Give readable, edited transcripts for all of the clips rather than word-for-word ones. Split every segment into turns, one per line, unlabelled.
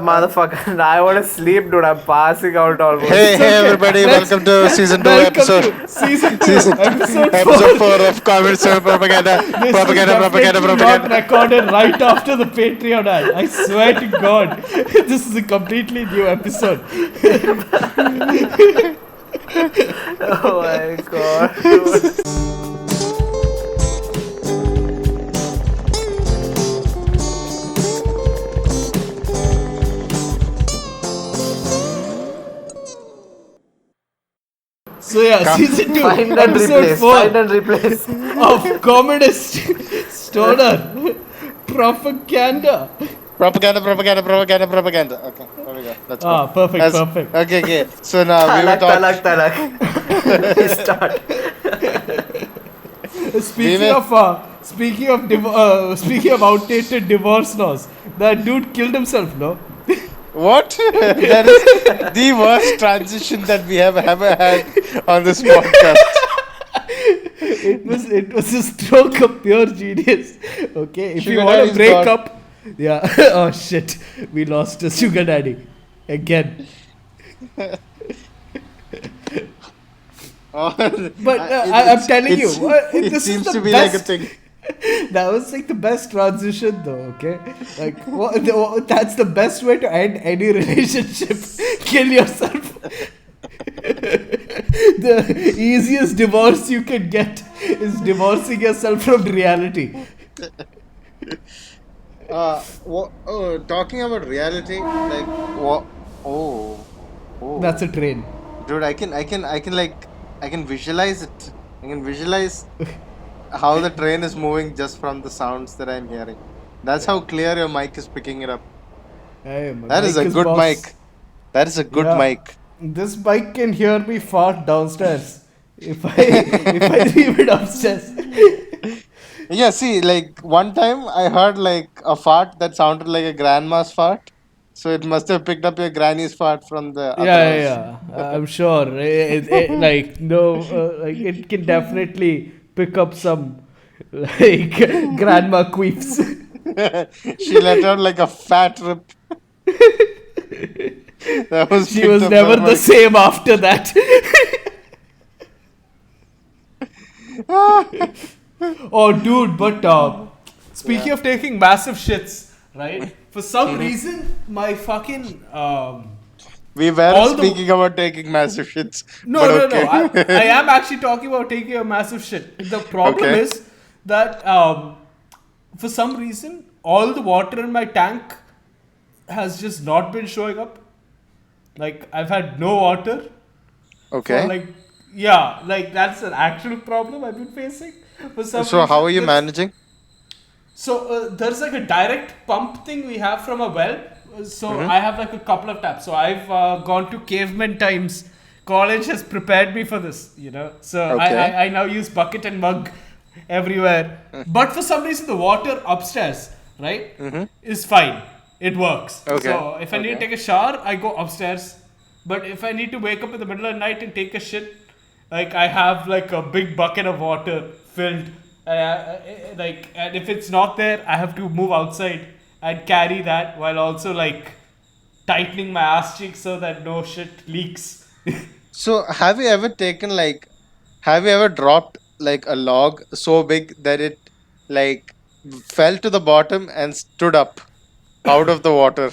Motherfucker, I want to sleep, dude. I'm passing out almost.
Hey everybody, welcome to season 2
Welcome to season 2,
season
episode 4.
episode 4 of Comments and Propaganda.
This is definitely not recorded right after the Patreon ad. I swear to God, this is a completely new episode.
Oh my god, dude.
So yeah, season 2,
Find and
episode
replace.
4
Find and replace.
of Communist Stoner Propaganda.
Propaganda. Okay, there we go. Let's go.
Perfect.
Okay. So now we were
Talak,
talking.
talak. Start.
Speaking of outdated divorce laws, that dude killed himself, no?
What? That is the worst transition that we have ever had on this podcast.
It was a stroke of pure genius. Okay, if
Sugar
you want
daddy's
to break
gone.
up, yeah. Oh shit, we lost a sugar daddy again. But I'm telling you,
it
this
seems
is
to
the
be
best.
like a thing.
That was like the best transition, though. Okay, like that's the best way to end any relationship. Kill yourself. The easiest divorce you can get is divorcing yourself from reality.
Talking about reality, like what? Oh.
That's a train.
Dude, I can visualize it. I can visualize how the train is moving just from the sounds that I'm hearing. That's how clear your mic is picking it up.
Hey, my
That is
mic
a good
boss.
mic. That is a good
Yeah.
mic.
This mic can hear me fart downstairs. If I leave it upstairs.
Yeah, see, like one time I heard like a fart that sounded like a grandma's fart. So it must have picked up your granny's fart from the other house.
Yeah. I'm sure. Like it can definitely pick up some like grandma queefs.
She let out like a fat rip. That was
She
picked
was
up
never
by
the
my-
same after that. Oh, dude, but speaking of taking massive shits, right? For some reason, my fucking
We were
all the-
speaking about taking massive shits.
No.
but okay.
I am actually talking about taking a massive shit. The problem
Okay.
is that for some reason, all the water in my tank has just not been showing up. Like, I've had no water.
Okay.
For like that's an actual problem I've been facing. For some
So how are you
reason,
managing?
So there's like a direct pump thing we have from a well. So
Mm-hmm.
I have like a couple of taps. So I've gone to caveman times. College has prepared me for this, you know. So
Okay.
I now use bucket and mug everywhere. But for some reason the water upstairs, right, is fine. It works.
Okay.
So if I need to
Okay.
take a shower, I go upstairs. But if I need to wake up in the middle of the night and take a shit, like I have like a big bucket of water filled. And if it's not there, I have to move outside and carry that while also like tightening my ass cheeks so that no shit leaks.
So have you ever dropped like a log so big that it like fell to the bottom and stood up out of the water?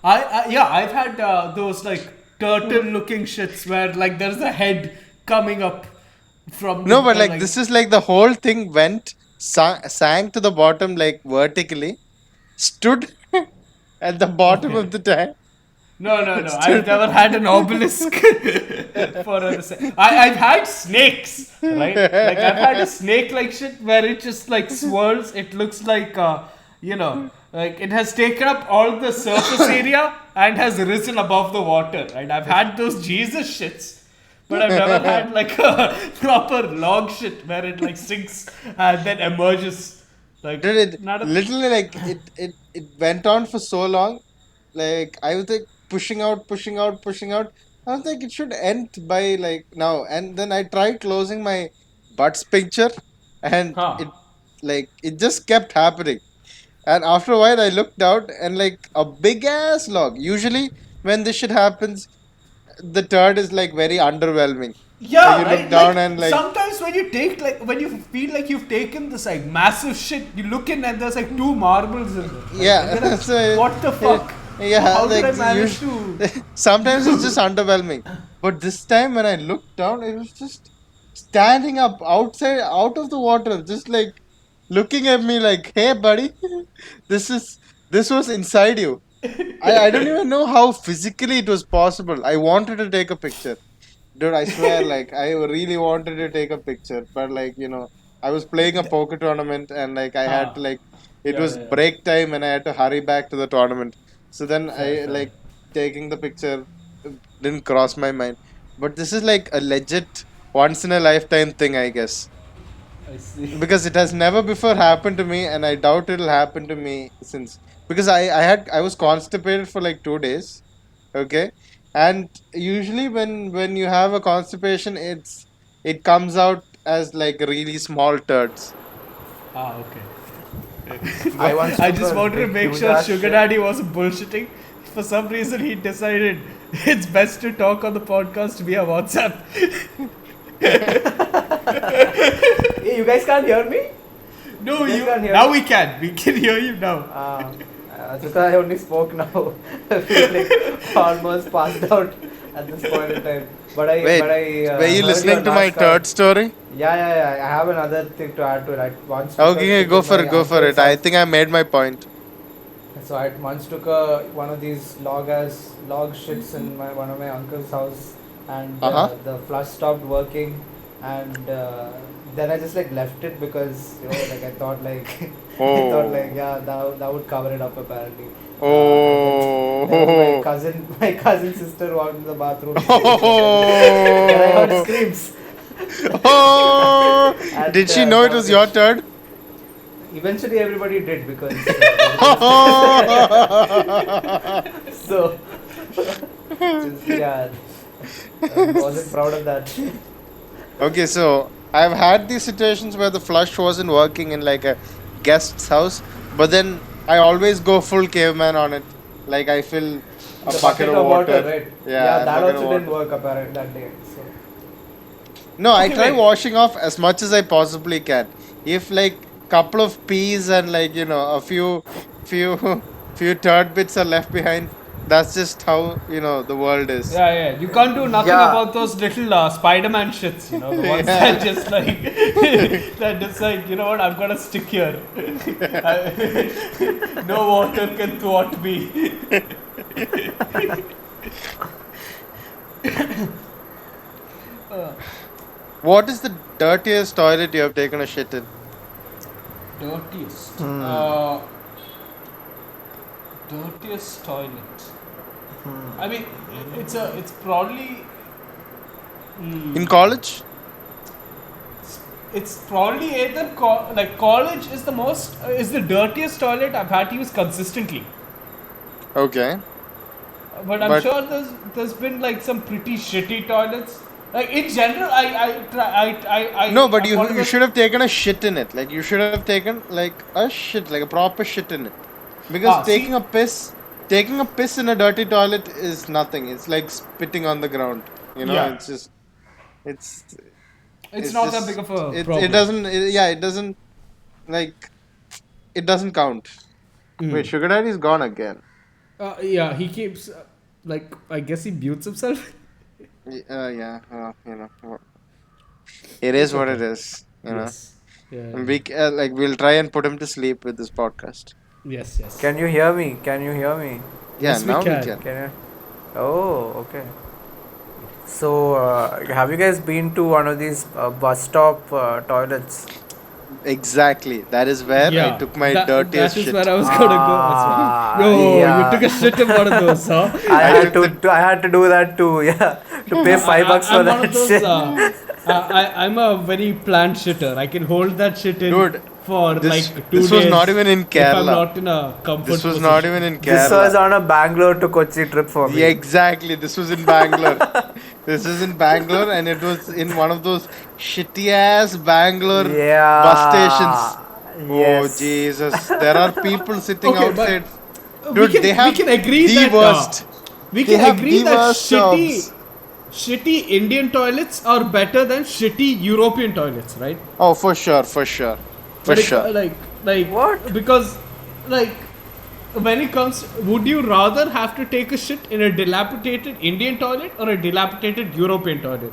I've had those like turtle-looking shits where like there's a head coming up from.
No, but like this is like the whole thing sank to the bottom like vertically, stood at the bottom of the tank.
No. I've never had an obelisk I've had snakes, right? Like I've had a snake-like shit where it just like swirls. It looks like like it has taken up all the surface area and has risen above the water. Right? I've had those Jesus shits, but I've never had like a proper log shit where it like sinks and then emerges. Like
Dude, it
not a-
literally like it went on for so long. Like I was like pushing out. I was like it should end by like now. And then I tried closing my butt sphincter, and
Huh.
it just kept happening. And after a while, I looked out and like a big ass log. Usually, when this shit happens, the turd is like very underwhelming. Like
Yeah,
you look
right.
down
Like
and like,
sometimes when you take like when you feel like you've taken this like massive shit, you look in and there's like two marbles in there. And
yeah.
you're like,
So
what the fuck?
yeah,
How did I
like
manage to?
sometimes it's just underwhelming. But this time when I looked down, it was just standing up outside, out of the water, just like looking at me like, "Hey, buddy, this is this was inside you." I don't even know how physically it was possible. I wanted to take a picture. Dude, I swear, like I really wanted to take a picture, but like I was playing a poker tournament and like I had to
Ah,
like it
yeah,
was
yeah, yeah.
break time and I had to hurry back to the tournament. So then
Fair,
I
fair.
like taking the picture didn't cross my mind. But this is like a legit once in a lifetime thing, I guess,
I see.
because it has never before happened to me, and I doubt it'll happen to me since because I was constipated for like 2 days. Okay, and usually when you have a constipation, it comes out as like really small turds.
Ah, okay.
I once
I
took
just
a
wanted to
big,
make
huge
sure
ass
Sugar
shit.
Daddy wasn't bullshitting. For some reason, he decided it's best to talk on the podcast via WhatsApp.
Hey, you guys can't hear me?
No,
You guys
you.
can't hear
Now
me?
we can. We can hear you now.
Because I only spoke now. I feel like almost passed out at this point in time.
Wait,
But I
were you
heard
listening
your
to my
last call.
turd story?
Yeah. I have another thing to add to it. I once took a
Okay,
shit in my
go for
uncle's
it. I
house.
think I made my point.
So I once took one of these log shits in one of my uncle's house, and
Uh huh.
the flush stopped working, and then I just like left it because like I thought like I thought like
Oh.
yeah that would cover it up apparently. And then my
Oh.
cousin sister walked in the bathroom, and then I heard
Oh.
screams,
Oh.
and
Did she know
that
it
was
was
it.
your turd?
Eventually, everybody did because everybody was so. Just, yeah, wasn't proud of that.
Okay, so I've had these situations where the flush wasn't working in like a guest's house, but then I always go full caveman on it. Like I fill a
The
bucket
bucket
of
of water,
water.
right? Yeah,
Yeah, a
that
bucket of
also didn't
water.
work apparently that day. So
No, I
Okay,
try
wait.
washing off as much as I possibly can. If like couple of peas and like a few few turd bits are left behind, that's just how the world is.
Yeah, yeah. You can't do nothing
yeah,
about those little Spider-Man shits, the ones that
Yeah.
just like that just like what, I'm gonna stick here. No water can thwart me.
What is the dirtiest toilet you have taken a shit in?
Dirtiest. Dirtiest toilet. I mean, it's probably.
In college?
It's probably either like college is the dirtiest toilet I've had to use consistently.
Okay.
But I'm
But
sure there's been like some pretty shitty toilets. Like in general, I try
no, but
I'm one of
you
those.
should have taken a shit in it. Like you should have taken like a shit, like a proper shit in it. Because
See,
taking a piss in a dirty toilet is nothing. It's like spitting on the ground.
yeah,
It's just it's
it's
it's
not that big
just
of a
it
problem.
doesn't yeah, it doesn't like it doesn't count. Wait, Sugar Daddy's gone again.
Yeah, he keeps like I guess he mutes himself.
Yeah, it is
It's
what
okay.
it is.
Yes. Yeah.
And like we'll try and put him to sleep with this podcast.
Yes. Yes.
can you hear me? Can you hear me?
Yeah,
Yes, we
now we
can.
can.
Can you? Oh, okay. So, have you guys been to one of these bus stop toilets?
Exactly. That is where I
Yeah,
took my
that
dirtiest
is where
shit.
I was gonna go as well. No, you took a
Yeah.
shit in one of those, huh?
I
I
had
took the
I had to do that too. Yeah, to pay $5 for
I'm one of
that
those.
shit.
I'm a very planned shitter. I can hold that shit in
dude.
for
This
like 2
this was not
days
even in
if I'm
Kerala.
not in a comfort
This was not even
position.
in
This was
Kerala.
on a Bangalore to Kochi trip for
Yeah,
me.
exactly. This was in Bangalore. This is in Bangalore, and it was in one of those shitty ass Bangalore bus
Yeah,
stations. Oh
Yes.
Jesus! There are people sitting
Okay, but
outside. Dude, they
we
have
can agree
the
that
worst.
we
They
can
have
agree
the
that
worst jobs.
shitty Indian toilets are better than shitty European toilets, right?
Oh, for sure, for sure, for
When it
sure.
What?
because like when it comes, would you rather have to take a shit in a dilapidated Indian toilet or a dilapidated European toilet?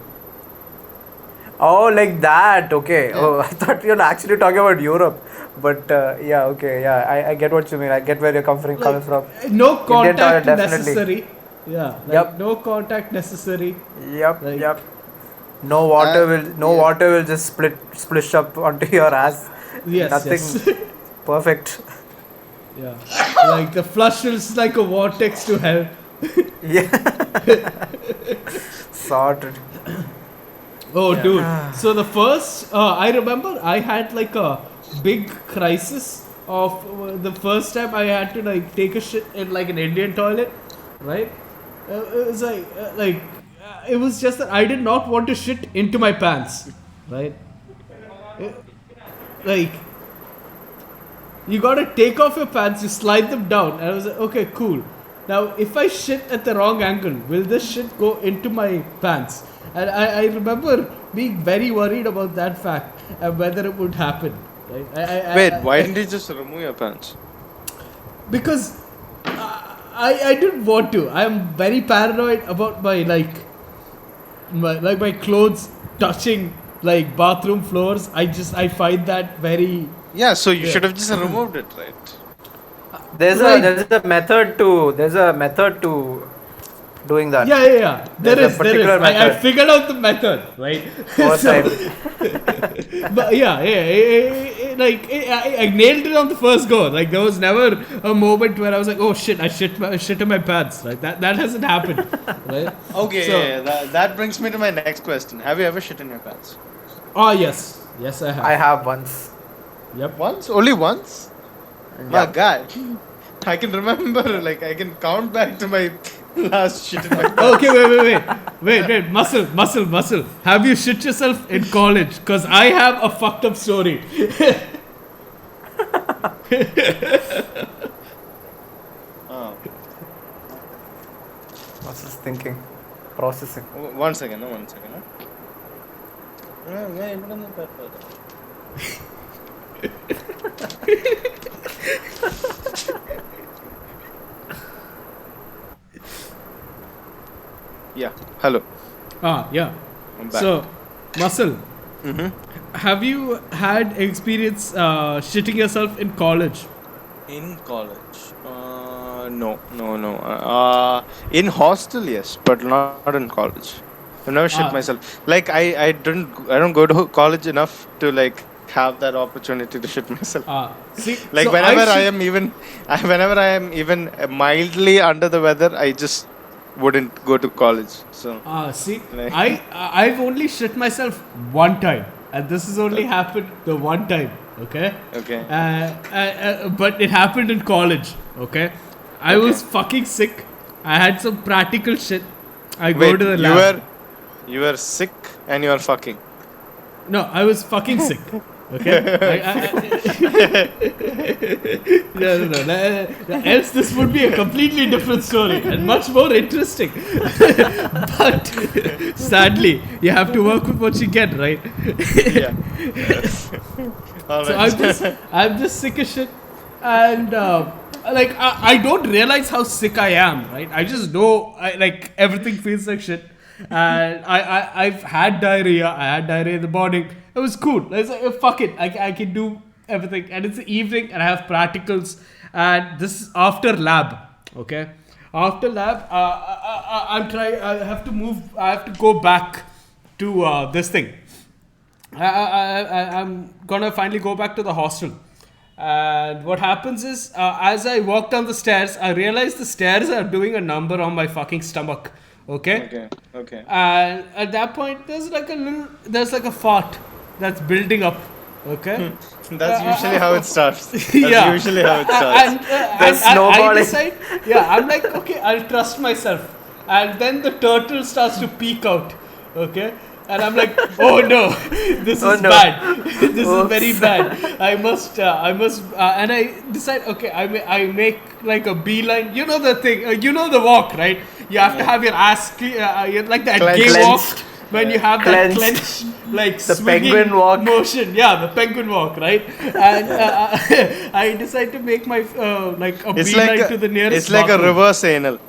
Oh, like that. Okay.
Yeah.
Oh, I thought you were actually talking about Europe. But yeah, okay. Yeah, I get what you mean. I get where you're coming
Like
from.
no
Indian toilet,
contact
definitely.
necessary. Yeah, like
Yep.
no contact necessary.
Yep.
Like
Yep. No
Yeah.
water will just splish up onto your ass.
yes,
Nothing.
yes.
Perfect.
Yeah, like the flush is like a vortex to hell.
Yeah. Sorted.
Oh,
Yeah.
dude. So the first, I remember I had like a big crisis of the first time I had to like take a shit in like an Indian toilet, right? It was it was just that I did not want to shit into my pants, right? Uh, Like you gotta take off your pants, you slide them down, and I was like, okay, cool. Now, if I shit at the wrong angle, will this shit go into my pants? And I remember being very worried about that fact and whether it would happen. Right?
Wait, why didn't you just remove your pants?
Because I didn't want to. I'm very paranoid about my clothes touching like bathroom floors. I find that very
Yeah, so you
yeah.
should have just removed it, right?
Like,
There's a method to doing that.
yeah. There
There's a
is.
particular
I
method.
figured out the method, right?
First
So,
time.
but I nailed it on the first go. Like there was never a moment where I was like, oh shit, I shit in my pants. Like that hasn't happened, right?
Okay,
So-
that brings me to my next question. Have you ever shit in your pants?
Oh yes, I have.
I have once.
Yep.
Once? Only once? My
Yeah.
God. I can remember, like, I can count back to my last shit in my pants.
Okay, wait. Muscle. Have you shit yourself in college? Cause I have a fucked up story.
Oh.
What's this thinking? Processing.
1 second, 1 second. Yeah, hello.
Yeah.
I'm back.
So, muscle.
Mm-hmm.
Have you had experience shitting yourself in college?
In college? No. In hostel, yes, but not in college. I've never shit
Ah.
myself. Like I don't go to college enough to like have that opportunity to shit myself.
See,
Like
so
whenever I
shit-
am even mildly under the weather, I just wouldn't go to college. So
See,
Like-
I've only shit myself one time, and this has only happened the one time. Okay.
okay.
But it happened in college. Okay. I was fucking sick. I had some practical shit. I go
Wait,
to the lab.
you were sick and you are fucking.
No, I was fucking sick. Okay. No. Else, this would be a completely different story and much more interesting. But sadly, you have to work with what you get, right?
Yeah. All
So
right.
I'm just sick as shit, and I don't realize how sick I am. Right? I just know everything feels like shit, and I've had diarrhea. I had diarrhea in the morning. It was cool. I was like, fuck it, I can do everything. And it's the evening, and I have practicals, and this is after lab. Okay, after lab, I'm trying. I have to move. I have to go back to this thing. I'm gonna finally go back to the hostel. And what happens is, as I walk down the stairs, I realize the stairs are doing a number on my fucking stomach. Okay?
Okay.
And at that point, there's like a fart that's building up. Okay?
That's usually how it starts. That's
Yeah.
usually how it starts.
And
The
I
snowballing.
decide, I'm like, okay, I'll trust myself. And then the turtle starts to peek out. Okay? And I'm like, oh no, this
Oh,
is
no.
bad. This is
Oops.
very bad. I must, and I decide, okay, I make like a beeline. You know the thing, you know the walk, right? You have to have your ass, like that
Clenched.
gay walk.
Clenched.
When you have that
Clenched.
clench, like
The
swinging
penguin walk.
motion, yeah, the penguin walk, right? And I decide to make my like a
It's
beeline
like
to the nearest.
it's like a
bathroom.
reverse anal.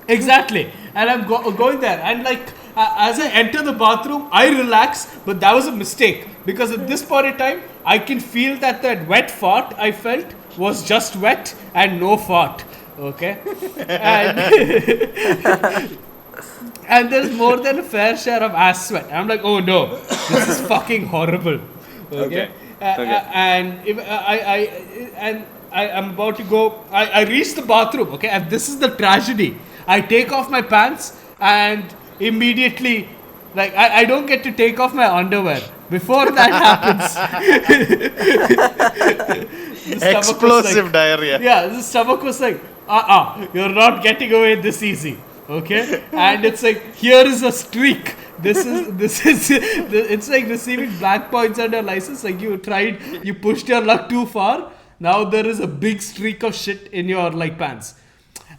Exactly, and I'm going there, and like as I enter the bathroom, I relax, but that was a mistake because at this point in time, I can feel that wet fart I felt was just wet and no fart. Okay, and and there's more than a fair share of ass sweat. I'm like, oh no, this is fucking horrible. Okay, and if, I'm about to go. I reach the bathroom. Okay, and this is the tragedy. I take off my pants and immediately, like, I don't get to take off my underwear. Before that happens, the stomach was
Explosive
like,
diarrhea.
yeah, the stomach was like, you're not getting away this easy. Okay, and it's like, here is a streak. It's like receiving black points on your license. Like you pushed your luck too far. Now there is a big streak of shit in your like pants.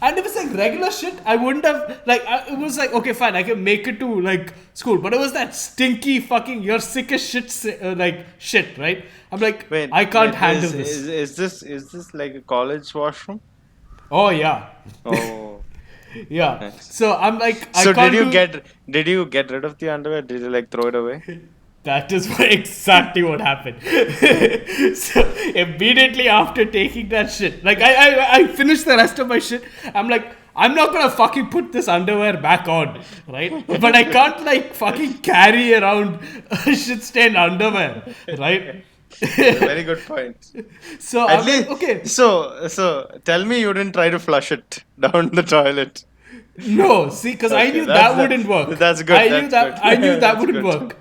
And if it's like regular shit, I wouldn't have like. It was like, okay, fine, I can make it to like school, but it was that stinky fucking you're sick as shit like shit, right? I'm like,
Wait,
I can't
wait,
handle
is,
this.
is this like a college washroom?
Oh yeah,
Oh.
yeah.
Nice.
So I'm like, I
So
can't
did you get rid of the underwear? Did you like throw it away?
That is exactly what happened. So immediately after taking that shit, like I finished the rest of my shit. I'm like, I'm not gonna fucking put this underwear back on, right? But I can't like fucking carry around shit stained underwear, right?
Very good point.
So
At
I'm
least
like, okay,
so tell me you didn't try to flush it down the toilet.
no, see, because I
Okay,
knew
that's-
that wouldn't work.
that's good,
I knew
that's
that
good.
I knew that
That's
wouldn't
good.
work.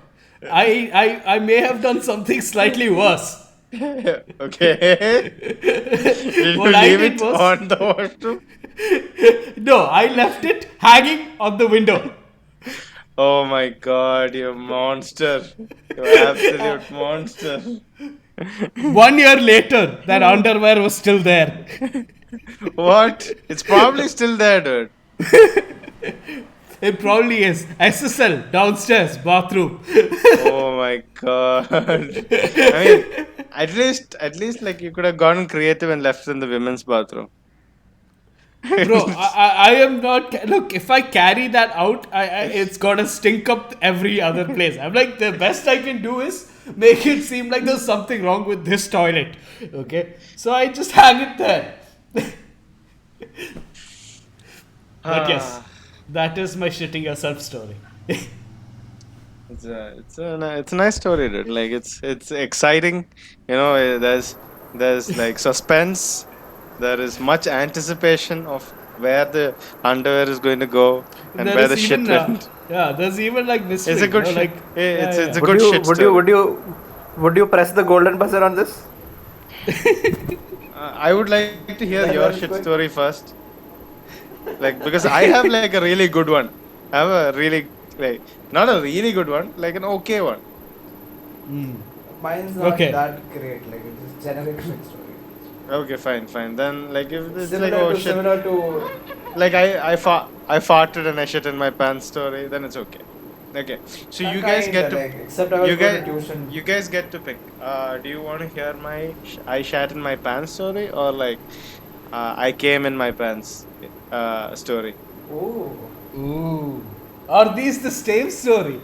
I may have done something slightly worse.
Okay. Did you
What I
leave
did
it
was-
on the washroom?
No, I left it hanging on the window.
Oh my god, you monster. You absolute monster.
1 year later, that underwear was still there.
What? It's probably still there, dude.
It probably is. SSL, downstairs, bathroom.
Oh my god. I mean, at least like you could have gotten creative and left it in the women's bathroom.
Bro, I am not. Look, if I carry that out, it's gonna stink up every other place. I'm like, the best I can do is make it seem like there's something wrong with this toilet. Okay? So I just hang it there. But yes, that is my shitting yourself story.
It's a nice story, dude. Like it's exciting. You know, there's like suspense. There is much anticipation of where the underwear is going to go and
There
where
is
the shit
even,
went.
yeah, there's even like mystery.
It's a good
you know,
shit.
like,
It's a
Would
good
you
shit
would
story.
you would you would you press the golden buzzer on this?
I would like to hear
That
your
was
shit
good.
story first. Like because I have like a really good one. I have a really like not a really good one, like an okay one.
Mine's not
Okay.
that great. Like it's just generic shit story.
Okay, fine. Then like if it's
Similar
like oh
to
shit,
similar to
like I farted and I shit in my pants story, then it's okay. Okay, so you guys get to
like, except I was
you
going
guys
to tuition.
you guys get to pick. Do you want to hear my I shat in my pants story or like I came in my pants story?
Ooh.
ooh. Are these the same story?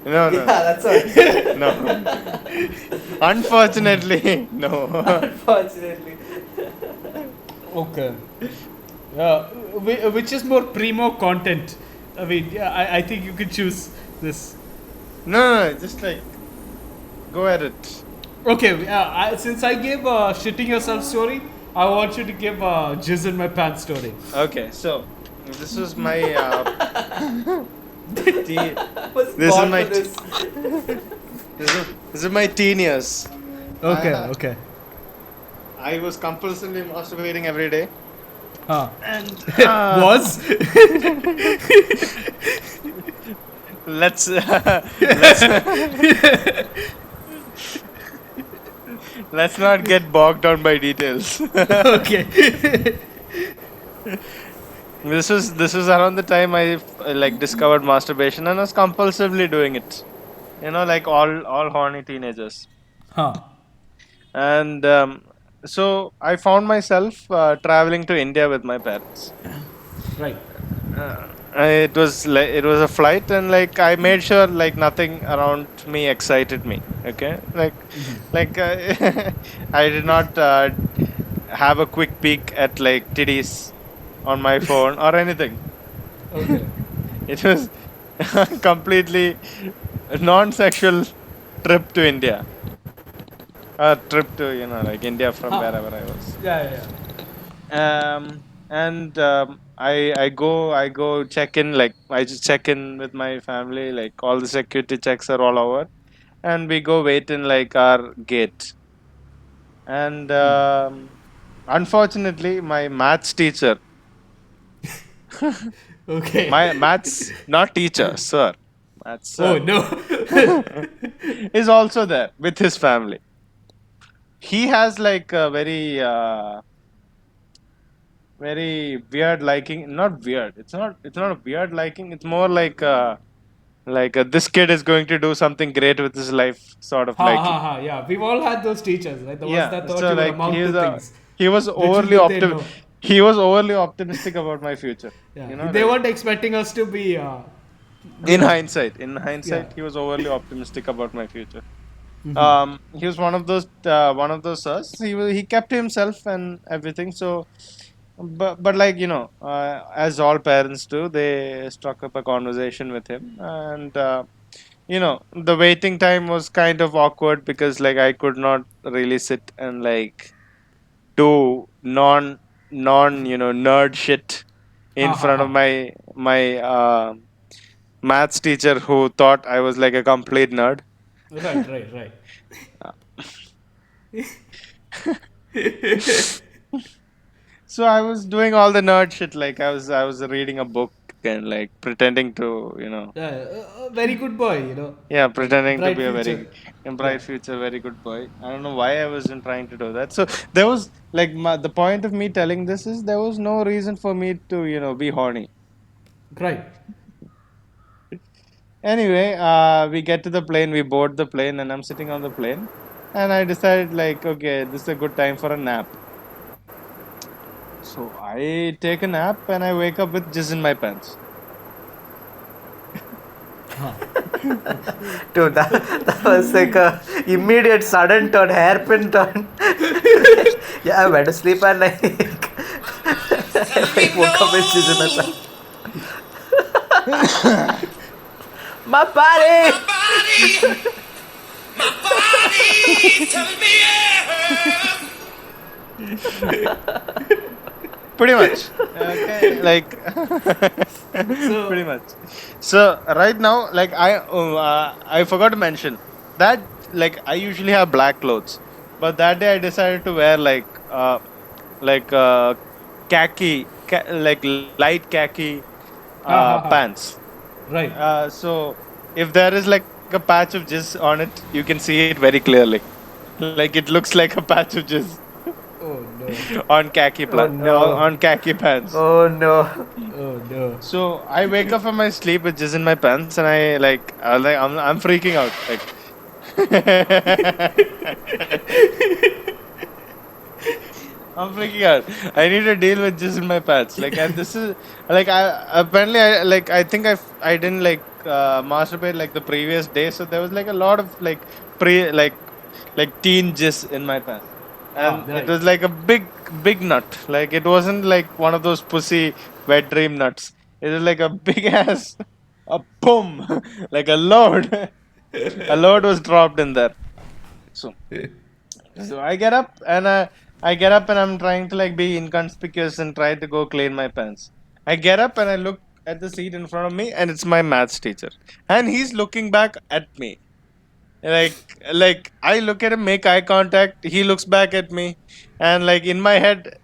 No,
Yeah, that's all.
no. Unfortunately, no.
Unfortunately.
Okay. Yeah, which is more primo content? I mean, yeah, I think you could choose this.
No, just like go at it.
Okay, since I gave a shitting yourself story, I want you to give a jizz in my pants story.
Okay, so this was my
Was
This is
born
my
for this.
this is my teen years.
Okay,
Uh,
okay.
I was compulsively masturbating every day.
Huh.
And
Was?
let's let's let's not get bogged down by details.
Okay.
This was around the time I like discovered masturbation and was compulsively doing it. Like all horny teenagers.
Huh.
And so I found myself traveling to India with my parents.
Right.
It was a flight, and like I made sure like nothing around me excited me. Okay, like I did not have a quick peek at like titties on my phone or anything.
Okay.
It was completely non-sexual trip to India. A trip to like India from
Huh.
wherever I was.
Yeah, yeah, yeah.
And I go check in, like I just check in with my family, like all the security checks are all over, and we go wait in like our gate. And unfortunately, my maths teacher,
Okay.
my maths not teacher, sir, maths
Oh
sir,
no.
is also there with his family. He has like a very weird liking. Not weird, it's not a weird liking, it's more like this kid is going to do something great with his life sort of
Ha
liking.
ha ha. Yeah, we've all had those teachers, right? The ones
Yeah,
that thought
so
you would
like
amount to things.
he was
Little
overly
did they know.
he was overly optimistic about my future.
Yeah, they
Like
weren't expecting us to be, you
in
know,
hindsight in
yeah.
hindsight he was overly optimistic about my future. He was one of those sirs. He kept to himself and everything. So but like as all parents do, they struck up a conversation with him. And the waiting time was kind of awkward because like I could not really sit and like do non nerd shit in
Ha ha
front of
ha.
my maths teacher who thought I was like a complete nerd.
Right, right, right.
So I was doing all the nerd shit, like I was reading a book and like pretending to
A very good boy, you know.
yeah,
Like,
pretending to
bright
be a
future.
very bright
Yeah.
future, very good boy. I don't know why I wasn't trying to do that. So there was like the point of me telling this is there was no reason for me to be horny.
Right.
Anyway, we get to the plane, we board the plane, and I'm sitting on the plane, and I decided like, okay, this is a good time for a nap. So I take a nap and I wake up with jizz in my pants.
Dude, that was like a immediate sudden turn, hairpin turn. Yeah, I went to sleep and like I woke up with cheese in my pants. My body!
Pretty much. Okay, like
So,
pretty much. So right now, like I forgot to mention that like I usually have black clothes, but that day I decided to wear like like light khaki
ha ha ha.
pants.
Right.
So if there is like a patch of jizz on it, you can see it very clearly. Like it looks like a patch of jizz
Oh no.
Oh no.
on khaki pants.
Oh no.
Oh no.
So I wake up from my sleep with jizz in my pants, and I'm freaking out. Like I'm freaking out. I need to deal with jizz in my pants. Like, and this is like I think I didn't like masturbate like the previous day, so there was like a lot of like pre like teen jizz in my pants,
Ah,
and it
right.
was like a big nut. Like it wasn't like one of those pussy wet dream nuts. It was like a big ass, a boom, like a load. A load was dropped in there. So so I get up and I'm trying to like be inconspicuous and try to go clean my pants. I get up and I look at the seat in front of me, and it's my maths teacher, and he's looking back at me. Like I look at him, make eye contact. He looks back at me, and like in my head,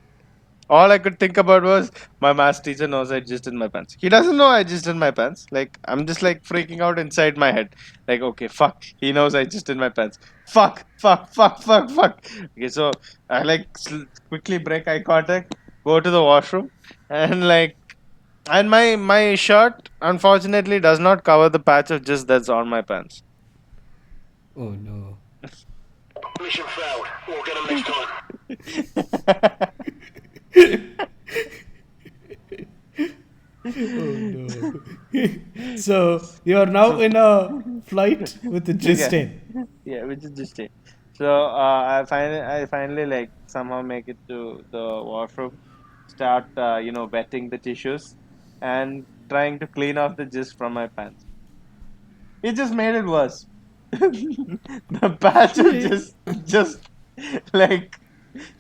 All I could think about was my maths teacher knows I jizzed in my pants. He doesn't know I jizzed in my pants. Like I'm just like freaking out inside my head. Like okay, fuck. He knows I jizzed in my pants. Fuck, fuck, fuck, fuck, fuck. Okay, so I like quickly break eye contact, go to the washroom, and my shirt unfortunately does not cover the patch of jizz that's on my pants.
Oh no.
Mission failed. We'll get them next time.
Oh no. So you are now in a flight with a jizz
Yeah.
stain.
Yeah, which is just it. So I finally like somehow make it to the washroom, start wetting the tissues, and trying to clean off the jizz from my pants. It just made it worse. The patch of just like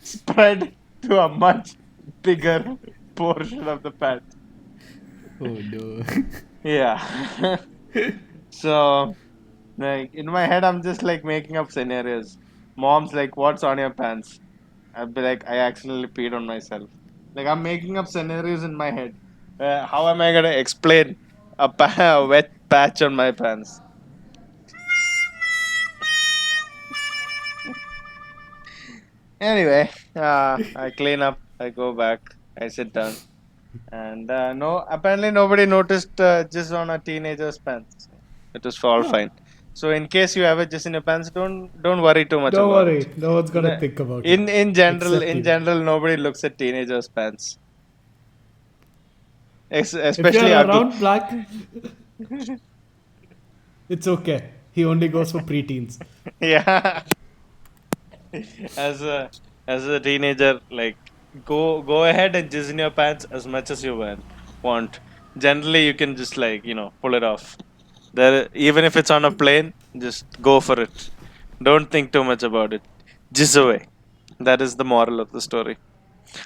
spread to a much bigger portion of the pants.
Oh no.
Yeah. So like in my head, I'm just like making up scenarios. Mom's like, "What's on your pants?" I'd be like, "I accidentally peed on myself." Like I'm making up scenarios in my head. How am I gonna explain a wet patch on my pants? Anyway, I clean up. I go back. I sit down, and no, apparently nobody noticed just on a teenager's pants. It was all fine. So in case you ever just in your pants, don't worry too much
Don't
about it.
worry, no one's gonna
The-
think about it.
in general,
Except you.
nobody looks at teenagers' pants,
If you're
especially ugly.
around black, it's okay. He only goes for preteens.
Yeah, as a teenager, like go ahead and jizz in your pants as much as you want. Generally, you can just pull it off. There, even if it's on a plane, just go for it. Don't think too much about it. Jizz away. That is the moral of the story.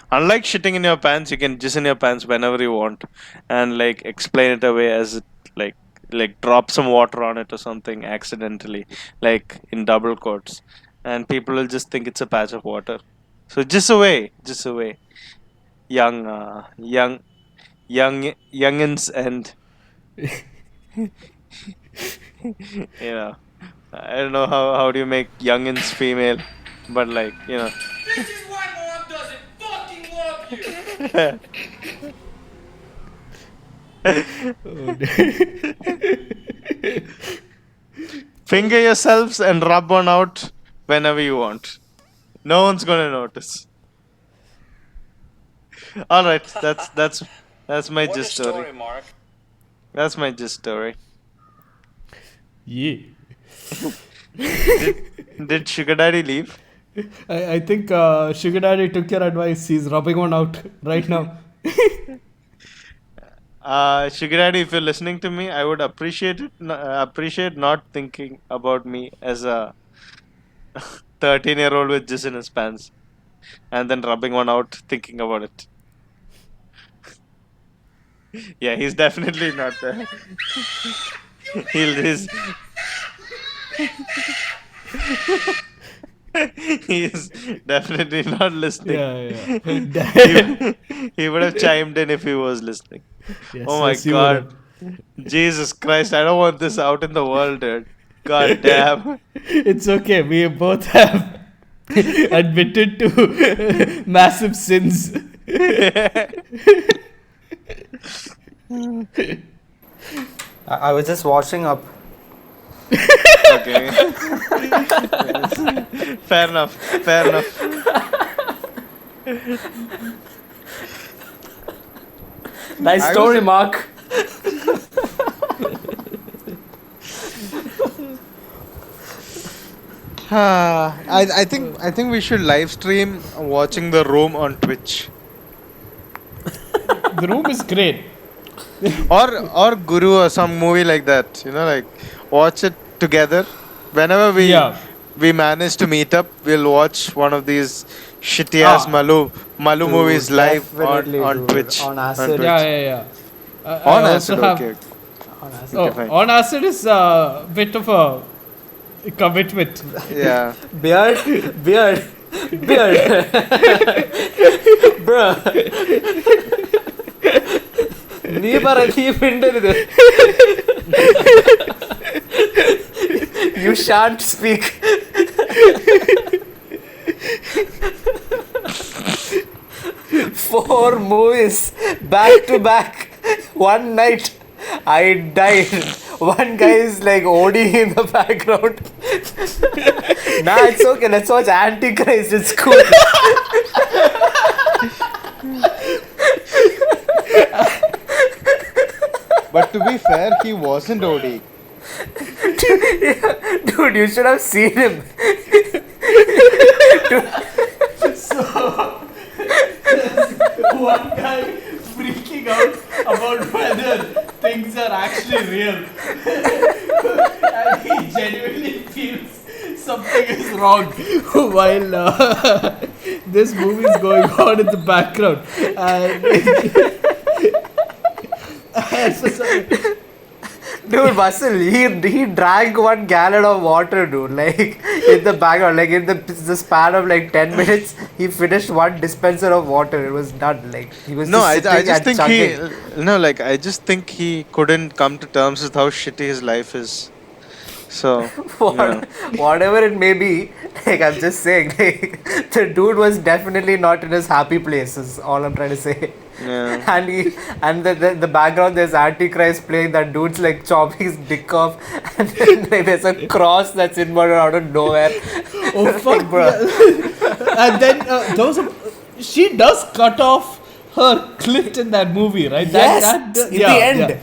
Unlike shitting in your pants, you can jizz in your pants whenever you want, and like explain it away as it, like drop some water on it or something accidentally, like in double quotes, and people will just think it's a patch of water. So jizz away, young, youngins, and you know, I don't know how do you make youngins female, but
This is why Mom doesn't fucking love you!
finger yourselves and rub one out whenever you want. No one's gonna notice. All right, that's my
What a
gist story.
story, Mark.
That's my gist story.
Yeah.
Did Sugar Daddy leave?
I think Sugar Daddy took your advice. He's rubbing one out right now.
Sugar Daddy, if you're listening to me, I would appreciate not thinking about me as a 13-year-old with jizz in his pants, and then rubbing one out, thinking about it. Yeah, he's definitely not there. He's he's definitely not listening.
Yeah.
He would have chimed in if he was listening.
Yes,
Oh my
yes, you
god.
would
Jesus Christ, I don't want this out in the world, dude. God damn.
It's okay. We both have admitted to massive sins.
I was just washing up.
Okay. Fair enough. Fair enough.
Nice
I
story,
was-
Mark.
I think we should live stream watching The Room on Twitch.
The room is great.
Or Guru or some movie like that. Like watch it together. Whenever we manage to meet up, we'll watch one of these shitty ass
Ah.
Malu
Dude,
movies live
definitely,
on
dude.
Twitch.
On acid.
Twitch.
Yeah.
On
I
acid,
also have,
okay.
On acid.
Oh,
fine.
on acid is a bit of a commitment.
Yeah.
Beard. Beard. Bruh. നീ പറ നീ മിണ്ടരുത്. You shan't speak. Four movies back to back. One night I died. One guy is like ODing in the background. Nah, it's okay. Let's watch Antichrist. It's cool.
But to be fair, he wasn't OD.
Dude, you should have seen him.
One guy freaking out about whether things are actually real. And he genuinely feels something is wrong while this movie is going on in the background.
Dude, Basil, he drank 1 gallon of water, dude. Like in the background, like in the span of like 10 minutes, he finished 1 dispenser of water. It was done. Like he was
No,
just
I
sitting
just
and
think
chugging.
I just think he couldn't come to terms with how shitty his life is. So,
Whatever it may be, like I'm just saying, like, the dude was definitely not in his happy place. Is all I'm trying to say.
yeah.
And the background there's Antichrist playing, that dude's like chopping his dick off, and then like, there's a cross that's inverted out of nowhere.
Oh fuck,
Like, bro.
And then she does cut off her clit in that movie, right?
Yes, in the end.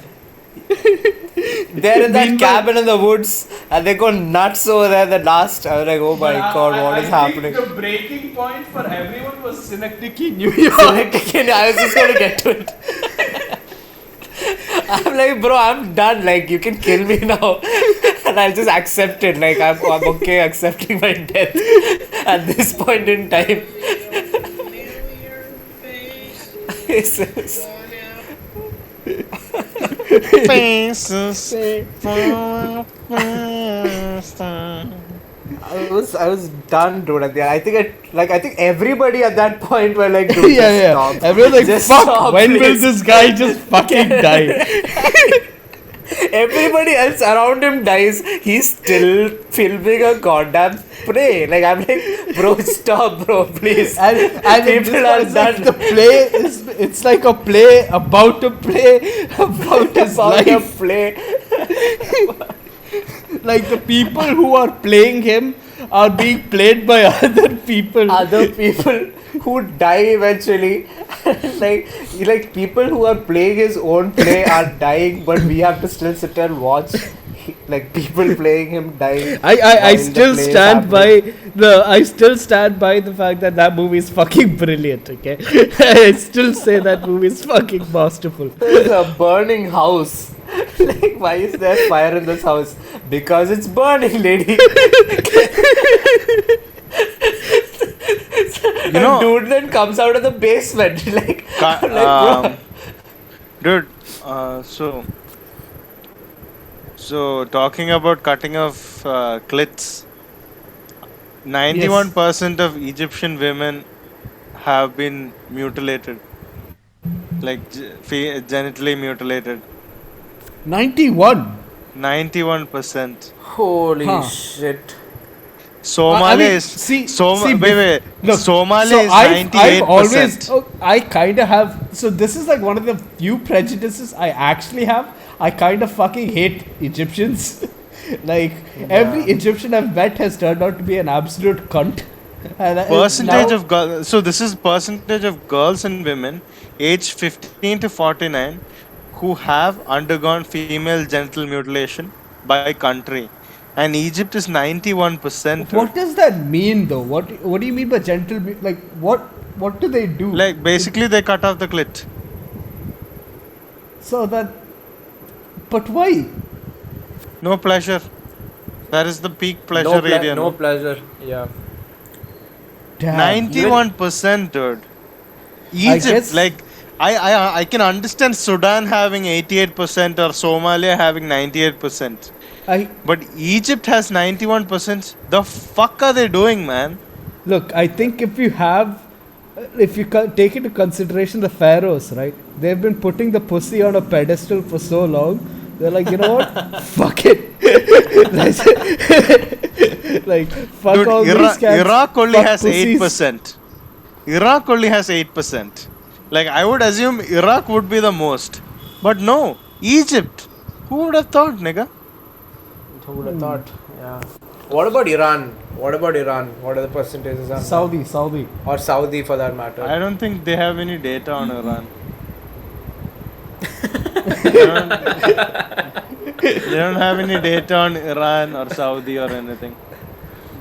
They're in that cabin in the woods and they go nuts over there. The last, I was like, oh my god, what is happening?
The breaking point for everyone was Synecdoche, New York.
I was just gonna get to it. I'm like, bro, I'm done. Like, you can kill me now, and I'll just accept it. Like, I'm okay accepting my death at this point in time. Jesus. I was done, dude. At the end. I think everybody at that point were like, dude, just stop.
Everyone's like,
Just
fuck,
stop,
when will
please."
this guy just fucking die?
Everybody else around him dies. He's still filming a goddamn prey. Like, I'm like, bro, stop, bro, please.
And
People are
it's like
done.
the play is, it's like a play about a play about his
About a
life.
play.
Like the people who are playing him are being played by other people.
Other people who die eventually. like people who are playing his own play are dying, but we have to still sit and watch. Like people playing him die.
I
while the
still
play is
stand
happening.
I still stand by the fact that movie is fucking brilliant. Okay, I still say that movie is fucking masterful.
There's a burning house. Like, why is there fire in this house? Because it's burning, lady.
know-
dude then comes out of the basement. Like, bro.
Dude, so talking about cutting off clits, 91% of Egyptian women have been mutilated, like genitally mutilated.
91.
91%.
Holy
Huh.
shit.
Somalia is wait.
Look,
Somalia is
I've
98%.
always, I kind of have. So this is like one of the few prejudices I actually have. I kind of fucking hate Egyptians. Like every Egyptian I've met has turned out to be an absolute cunt. And
Percentage
now-
of girls. So this is percentage of girls and women aged 15 to 49 who have undergone female genital mutilation by country, and Egypt is 91%.
What does that mean though? What do you mean by gentle? Like what do they do?
Like basically they cut off the clit.
So that. But why?
No pleasure. That is the peak pleasure area.
No pleasure. Yeah.
Damn.
91%, dude.
I
Egypt,
guess-
like I can understand Sudan having 88% or Somalia having 98%.
I
But Egypt has 91%. The fuck are they doing, man?
Look, I think if you take into consideration the pharaohs, right? They've been putting the pussy on a pedestal for so long. They're like, you know what? Fuck it. like, fuck
Dude,
all these cats.
Iraq only
fuck
has
pussies.
8%. Iraq only has 8%. Like, I would assume Iraq would be the most. But no, Egypt. Who would have thought, nigga?
Who would have thought? Yeah. What about Iran? What about Iran? What are the percentages on
Saudi.
that? Or Saudi for that matter?
I don't think they have any data on Iran. They don't have any data on Iran or Saudi or anything.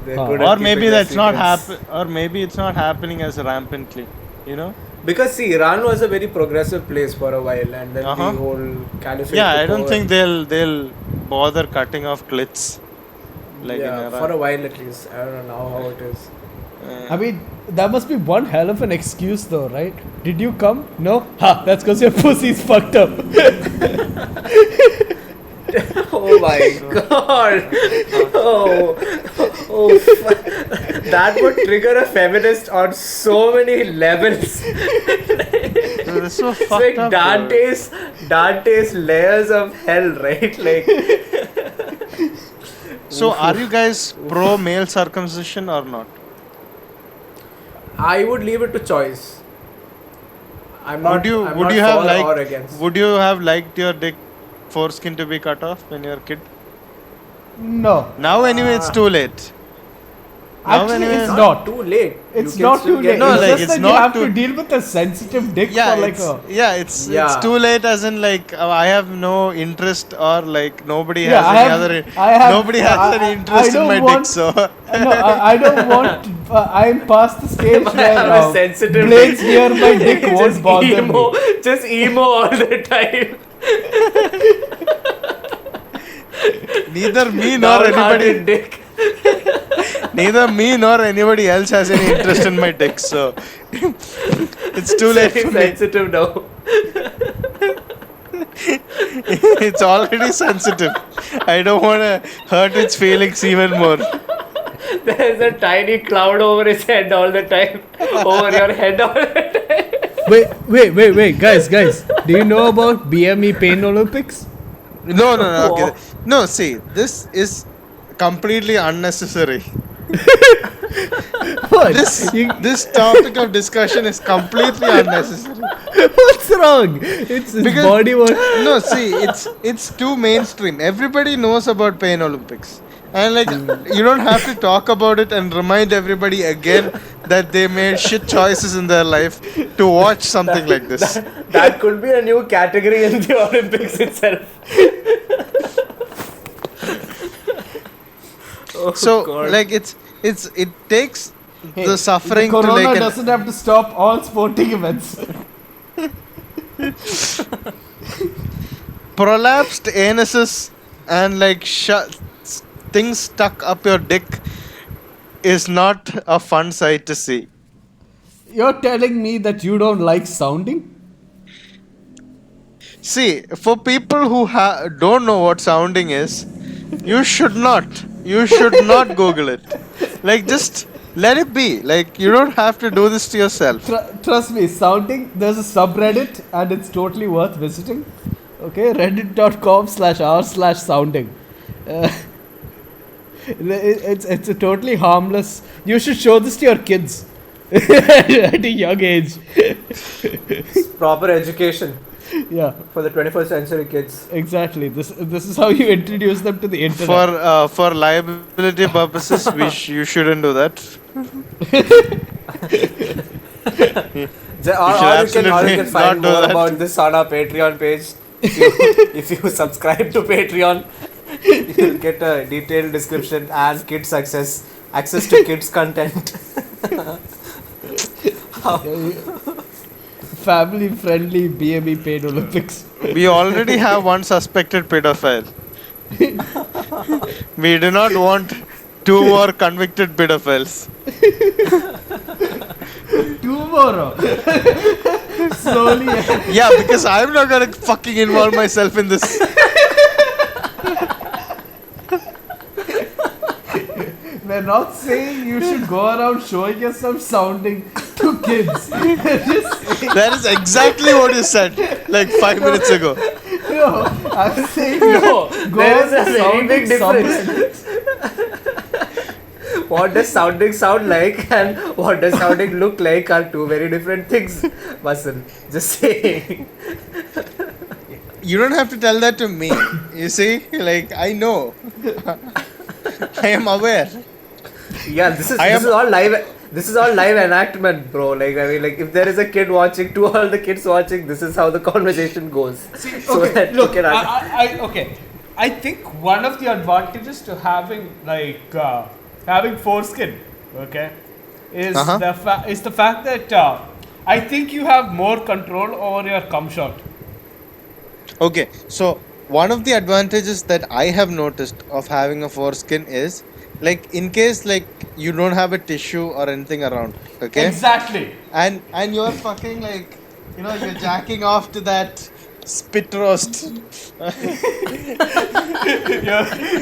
They're
Huh.
good at
Or
keeping
maybe
their
that's not
secrets.
or maybe it's not happening as rampantly, you know?
Because see, Iran was a very progressive place for a while, and then the whole caliphate.
Yeah, I
took
don't
over.
think they'll bother cutting off clits like in
Yeah,
Iran.
for a while at least. I don't know how it is.
I mean, that must be one hell of an excuse, though, right? Did you come? No? Ha! That's because your pussy's fucked up.
Oh my god! That would trigger a feminist on so many levels.
They're so
It's
fucked
like
up. bro.
Dante's layers of hell, right? Like,
So are you guys pro male circumcision or not?
I would leave it to choice. I'm not. I'm
would
not
you have
for or
liked
against.
would you have liked your dick foreskin to be cut off when you were a kid?
No.
Now anyway it's too late. Now
Actually,
anyway,
it's not.
Too late.
It's
You can
not
still
too
get
late.
No,
it's
like,
just
it's
that
not
you have
too-
to deal with a sensitive dick
yeah,
for like
it's
Yeah.
too late as in like I have no interest or like nobody
Yeah,
has nobody has any interest in my dick, so
No, I don't want. I'm past the stage
I
where
have a sensitive
blades
dick.
near my dick won't
Just
bother
emo,
me.
just emo all the time.
neither me nor
Downhearted
anybody
dick.
neither me nor anybody else has any interest in my dick, so it's too late
Very
for me.
sensitive now.
It's already sensitive. I don't want to hurt its feelings even more.
There's a tiny cloud over his head all the time. Over your head all the time.
Wait, guys. Do you know about BME Pain Olympics?
No, okay. No, see, this is completely unnecessary.
What?
This topic of discussion is completely unnecessary.
What's wrong? It's
Because-
body work.
No, see, it's too mainstream. Everybody knows about Pain Olympics. And like you don't have to talk about it and remind everybody again that they made shit choices in their life to watch something like this.
That could be a new category in the Olympics itself. Oh,
So
God.
like it takes
Hey,
the suffering
the
to
corona
like
doesn't have to stop all sporting events.
prolapsed anuses and like things stuck up your dick is not a fun sight to see.
You're telling me that you don't like sounding?
See, for people who don't know what sounding is, you should not Google it. Like, just let it be. Like, you don't have to do this to yourself.
Trust me, sounding, there's a subreddit and it's totally worth visiting. Okay, reddit.com/r/sounding. It's a totally harmless. You should show this to your kids at a young age.
Proper education
Yeah,
for the 21st century kids.
exactly. This is how you introduce them to the internet.
For liability purposes, you shouldn't do that.
Or you
absolutely
can find
not do
more
that.
about this on our Patreon page. If you subscribe to Patreon, you'll get a detailed description and access to kids content.
Family friendly BME Pain Olympics.
We already have one suspected pedophile. We do not want 2 more convicted pedophiles.
2 more. Slowly.
Yeah, because I'm not gonna fucking involve myself in this.
we're not saying you should go around showing yourself sounding to kids. We're just saying,
That is exactly what you said like 5 minutes ago.
no, I'm saying
No,
go
there is a very
sounding
big difference.
somewhere.
What does sounding sound like and what does sounding look like are two very different things, Vasan. Just saying.
You don't have to tell that to me. You see, like I know. I am aware.
Yeah, this is
I
this
am-
is all live. This is all live enactment, bro. Like I mean, like if there is a kid watching, to all the kids watching, this is how the conversation goes. So
Okay,
that you
look,
can
okay. I think one of the advantages to having having foreskin, okay, is
Uh-huh.
the fact that I think you have more control over your cum shot.
Okay, so one of the advantages that I have noticed of having a foreskin is like in case like you don't have a tissue or anything around, okay?
Exactly.
And you're fucking like you're jacking off to that spit roast.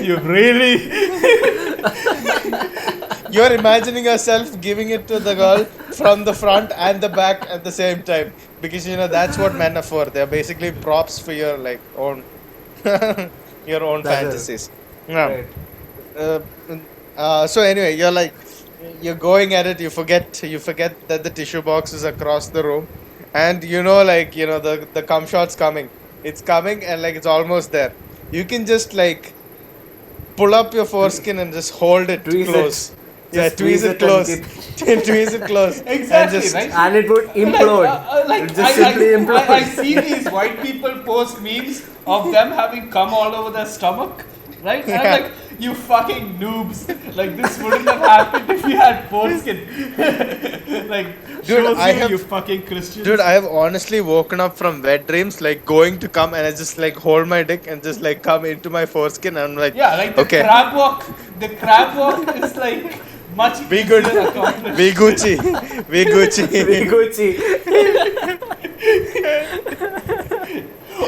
You really.
You're imagining yourself giving it to the girl from the front and the back at the same time because that's what men are for. They're basically props for your like own your own
That's it.
fantasies. Yeah.
Right.
So anyway, you're going at it. You forget that the tissue box is across the room, and the cum shot's coming. It's coming and like it's almost there. You can just like pull up your foreskin and just hold it
Tweeze it.
close. Yeah,
Just
tweeze it
and
close.
keep-
Tweeze it close.
Exactly,
and just,
right?
And it would implode.
Like,
It just simply implode.
I see these white people post memes of them having cum all over their stomach, right? And I'm
Yeah.
like, you fucking noobs. Like, this wouldn't have happened if you had foreskin. Like, shows you fucking Christians.
Dude, I have honestly woken up from wet dreams, like going to come and I just like hold my dick and just like come into my foreskin and I'm like,
Yeah, like the
okay.
crab walk. The crab walk is like much
Be good.
easier accomplished.
We Gucci. We Gucci.
Gucci.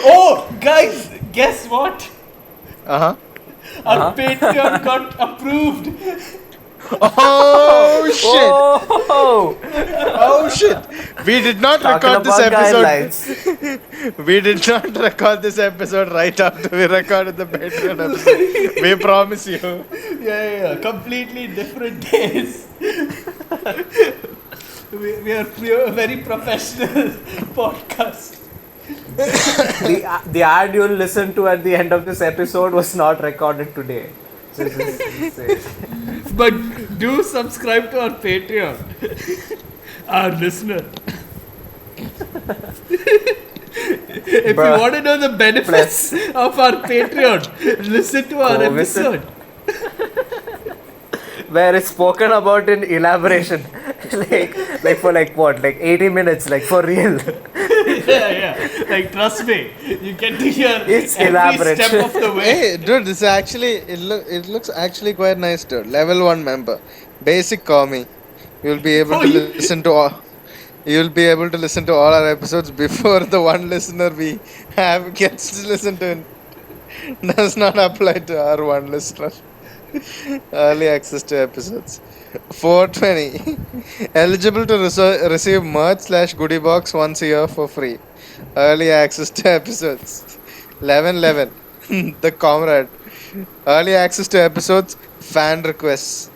Oh, guys, guess what?
Uh-huh.
Our Patreon got approved.
Oh shit!
Oh,
Oh shit! We did not
talking
record this
about
episode.
guidelines.
We did not record this episode right after we recorded the Patreon episode. We promise you.
Yeah. Completely different days. we are a very professional podcast.
The ad you'll listen to at the end of this episode was not recorded today. Just say.
But do subscribe to our Patreon. Our listener. If
Bruh.
you want to know the benefits of our Patreon, listen to our
Go visit.
episode.
Where it's spoken about in elaboration. like for like what? Like 80 minutes, like for real.
Yeah. Like, trust me, you get to hear
It's
every
elaborate.
step of the way.
Hey, dude, this is actually it looks actually quite nice, dude. Level 1 member, basic commie. You'll be able to listen to all. You'll be able to listen to all our episodes before the one listener we have gets to listen to it. Does not apply to our one listener. Early access to episodes. 420. Eligible to receive merch/goodie box once a year for free. Early access to episodes. 1111. The comrade. Early access to episodes. Fan requests.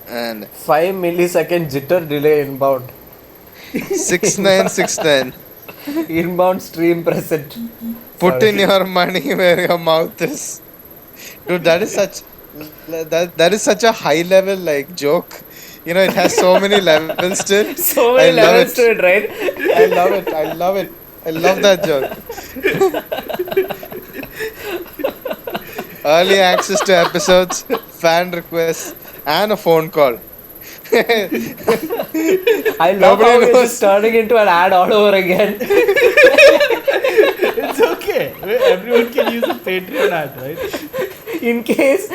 And
5 millisecond jitter delay inbound.
6969.
Inbound stream present.
Put
Sorry.
in your money where your mouth is. Dude, that is such a high level like joke. It has so many levels to it.
So many
I love
levels
it.
to it, right?
I love it. I love that joke. Early access to episodes, fan requests, and a phone call.
I love
Nobody
how it's
knows.
just turning into an ad all over again.
It's okay. Everyone can use a Patreon ad, right?
In case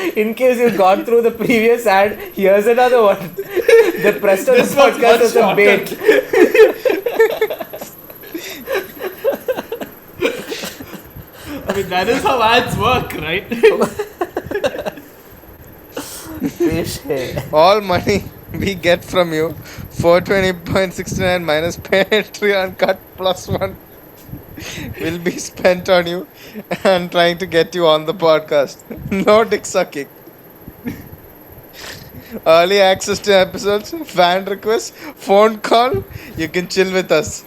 you've gone through the previous ad, here's another one. The Preston
This was
podcast
much
is a
shorter.
bait.
I mean, that is how ads work, right?
Holy shit.
All money we get from you, 420.69 minus Patreon cut plus one, will be spent on you and trying to get you on the podcast. No dick sucking. Early access to episodes, fan requests, phone call. You can chill with us.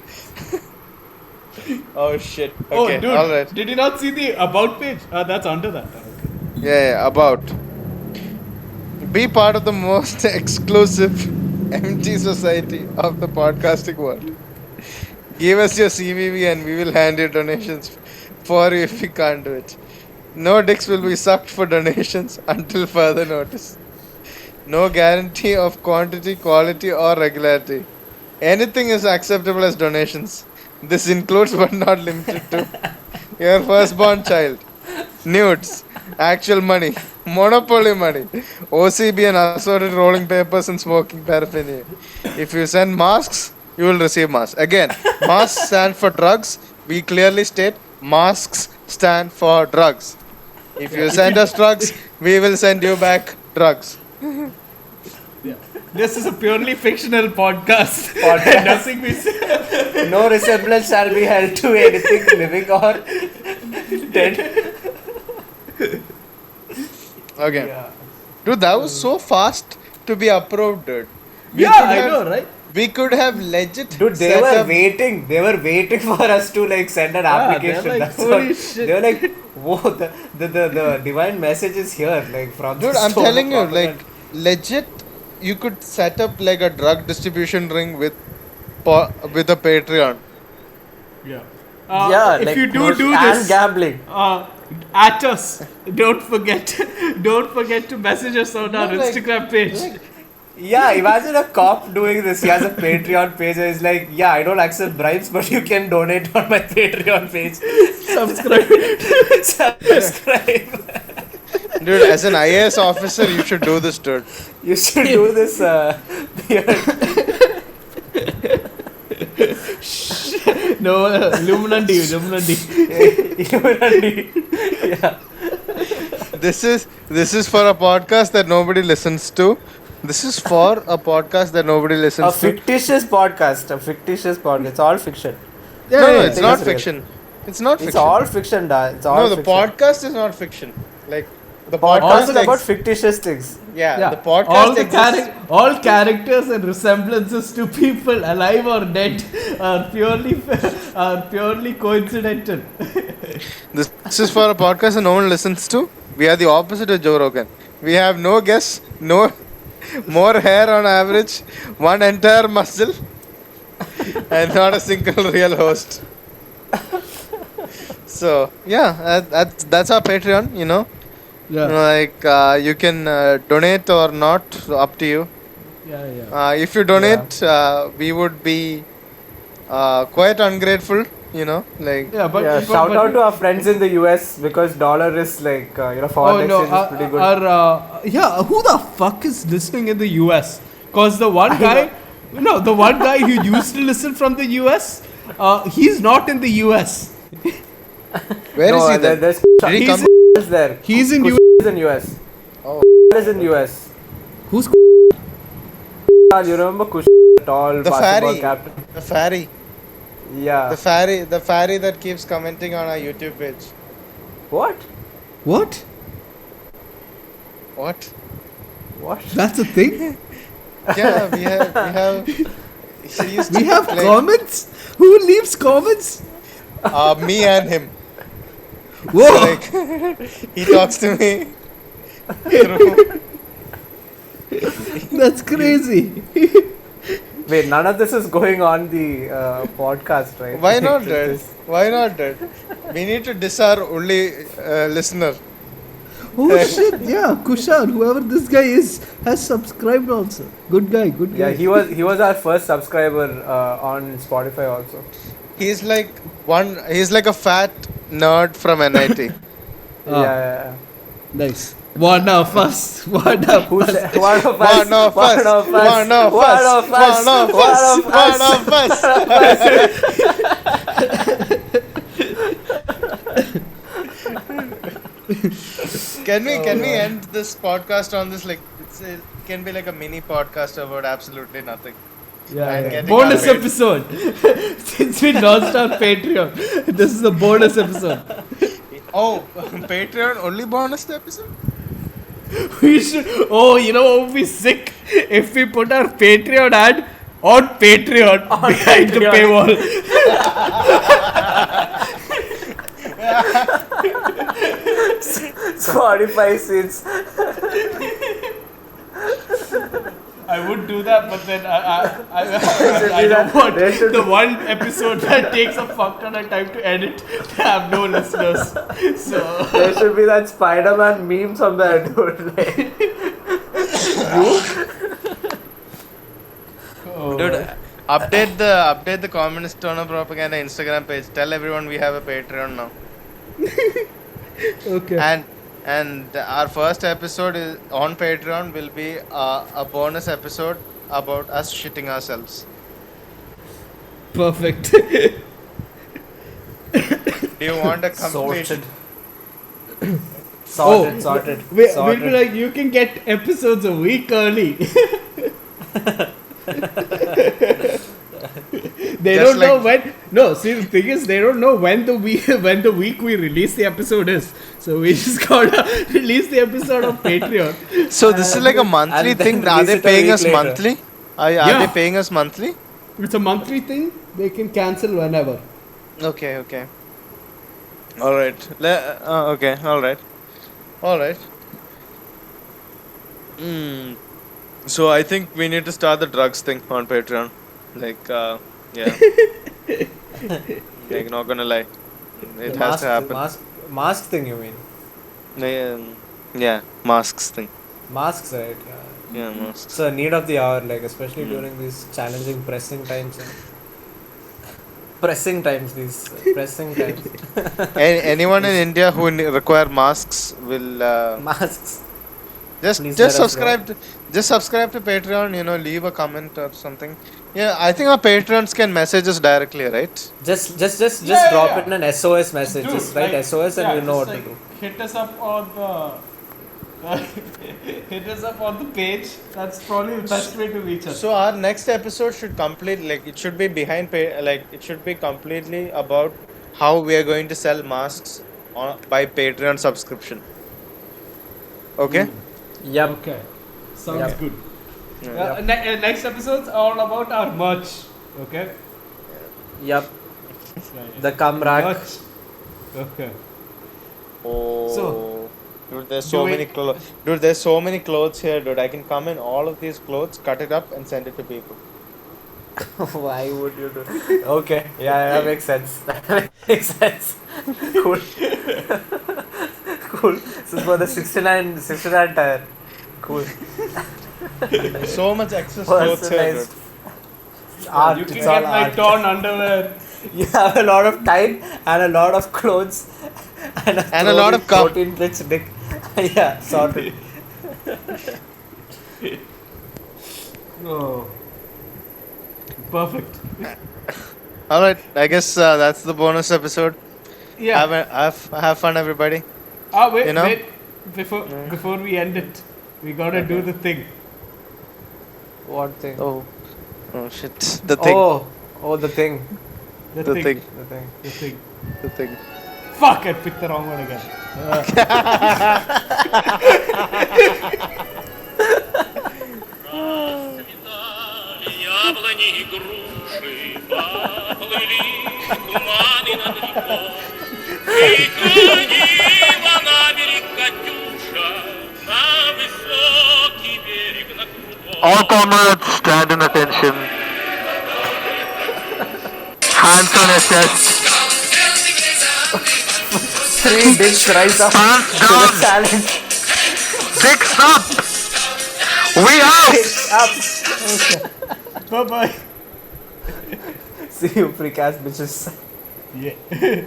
Oh shit. Okay,
Oh, dude,
alright.
did you not see the about page? That's under that. Okay.
Yeah, about. Be part of the most exclusive MT society of the podcasting world. Give us your CVV and we will hand you donations for you if we can't do it. No dicks will be sucked for donations until further notice. No guarantee of quantity, quality, or regularity. Anything is acceptable as donations. This includes but not limited to your firstborn child, nudes, actual money, monopoly money, OCB and assorted rolling papers and smoking paraphernalia. If you send masks, you will receive masks. Again, masks stand for drugs. We clearly state masks stand for drugs. If you send us drugs, we will send you back drugs.
This is a purely fictional podcast. Nothing we say.
No resemblance shall be held to anything living or dead.
Okay.
Yeah.
Dude, that was so fast to be approved, dude. We
Yeah,
could
I
have-
know, right?
We could have legit.
Dude, they
set
were
up-
waiting. They were waiting for us to like send an
Yeah, they're
application.
like,
That's
holy
what,
shit.
They were like, whoa, the divine message is here, like from.
Dude,
the
I'm
stone of
telling you, like,
propaganda.
legit, you could set up like a drug distribution ring with a Patreon.
Yeah.
Yeah,
if
like
you do
and
this,
gambling.
at us. Don't forget to message us on our
No, like-
Instagram page.
Yeah, imagine a cop doing this. He has a Patreon page and he's like, yeah, I don't accept bribes, but you can donate on my Patreon page.
Subscribe.
Subscribe.
Dude, as an IAS officer, you should do this, dude.
You should do this.
No, Illuminati.
Yeah.
This is for a podcast that nobody listens to. This is for a podcast that nobody
A
listens to.
fictitious podcast. It's all fiction.
No,
Yeah,
it's
I think
not
it's real.
fiction. It's not
It's
fiction.
all fiction, da. It's all
No, the
fiction.
podcast is not fiction. Like the
Podcast
podcast
is about fictitious things.
yeah, the
all
podcast
the
exists.
all characters and resemblances to people alive or dead are purely coincidental.
This is for a podcast that no one listens to. We are the opposite of Joe Rogan. We have no guests, no more hair on average, one entire muscle, and not a single real host. So yeah, that's our Patreon. You know, like you can donate or not, up to you.
Yeah.
If you donate, we would be quite ungrateful. You know, like
Yeah, but
Yeah,
but-
shout
but-
out to our friends in the US because dollar is like foreign exchange is pretty good.
who the fuck is listening in the US? Cause the one
I
guy, the one guy who used to listen from the US, he's not in the US.
where is he then?
There's
Did he
he's
come?
is there.
He's in
Kush
US.
is in US.
Oh.
Is in US.
Who's
You remember Kush, tall
The
basketball
fairy.
captain?
The fairy.
Yeah.
The fairy that keeps commenting on our YouTube page.
What?
what?
What?
What?
That's a thing.
Yeah, we have. She used
We
to
have
play,
comments. Who leaves comments?
me and him.
Whoa.
Like he talks to me through.
That's crazy.
Wait, none of this is going on the podcast, right?
Why not,
It's
dude?
just-
Why not, dude? We need to diss our only listener.
Oh shit! Yeah, Kushan, whoever this guy is, has subscribed also. Good guy.
Yeah, he was our first subscriber on Spotify also.
He's like He's like a fat nerd from NIT.
Yeah.
Nice. One of us. One of
Who's
us.
one of us?
One of us. One of us. One of us. One of us. Can we end this podcast on this, like, it's it can be like a mini podcast about absolutely nothing.
Yeah,
And
yeah.
getting
Bonus
our paid.
episode. Since we launched our Patreon, this is a bonus episode.
Oh, Patreon only bonus episode?
We should. Oh, you know what would be sick if we put our Patreon ad on Patreon behind the
Patreon.
paywall.
Spotify scenes.
I would do that, but then I
be
don't
that-
want
there should
the one episode that takes a fuck ton of time to edit to have no listeners. So
There should be that Spider-Man meme somewhere, dude. Like,
Dude, update the Communist Stoner Propaganda Instagram page. Tell everyone we have a Patreon now.
okay.
And our first episode is on Patreon will be a bonus episode about us shitting ourselves.
Perfect.
Do you want a complete?
sorted. Sorted.
We'll be like, you can get episodes a week early. They
Just
don't know
like-
when. No, see the thing is, they don't know when the week we release the episode is. So we just gotta release the episode on Patreon.
So this is like a monthly
and then
thing. Are
release
they
it a
paying
week
us
later.
monthly? Are
Yeah.
they paying us monthly?
It's a monthly thing. They can cancel whenever.
Okay. All right. Okay. All right. So I think we need to start the drugs thing on Patreon. Like, yeah. Like, not gonna lie, it has to happen.
Mask thing, you mean?
Yeah, masks thing.
Masks, right?
Yeah, masks.
It's a need of the hour, like especially during these challenging pressing times. Pressing times.
Anyone in India who require masks will
Masks.
just
Please let us
subscribe to Patreon. Leave a comment or something. Yeah, I think our patrons can message us directly, right?
Just
Yeah,
drop
yeah.
it in an SOS message.
Dude,
Just write
like,
SOS and
yeah,
you know what
just,
to do.
Hit us up on the. Hit us up on the page. That's probably the best way to reach us.
So our next episode should it should be it should be completely about how we are going to sell masks by Patreon subscription. Okay?
Yep.
Okay. Sounds
Yep.
good.
Yeah.
Next episode's all about our merch. Okay?
Yep. The cum rack.
Merch. Okay.
Oh.
So,
dude, there's
do
so
we-
many clothes. Dude, there's so many clothes here, dude. I can come in all of these clothes, cut it up, and send it to people.
Why would you do? Okay. Yeah, that makes sense. That makes sense. Cool. Cool. This is for the 69 tire. Cool.
So much excess clothes here, dude.
Personalized art.
You can
It's all
get like
art.
torn underwear.
You have a lot of time and a lot of clothes and
a lot of cum.
protein rich dick. Yeah, sorted.
Oh. Perfect.
All right, I guess that's the bonus episode.
Yeah.
Have fun, everybody.
Wait,
you know?
wait. Before we end it, we gotta do the thing.
What thing?
Oh shit! The thing.
Oh, the thing.
The
The
thing.
thing.
The thing.
The thing.
The thing.
Fuck! I picked the wrong one again.
Яблони и груши поплыли туманы над рекой. Приходила на берег Катюша, на высокий берег, на крутой.
All comrades, stand in attention. Hands on your chest.
3 dicks rise up
Hands
to the
down.
challenge.
Dicks up. We out.
Up.
Bye bye.
See you, freak ass bitches.
Yeah.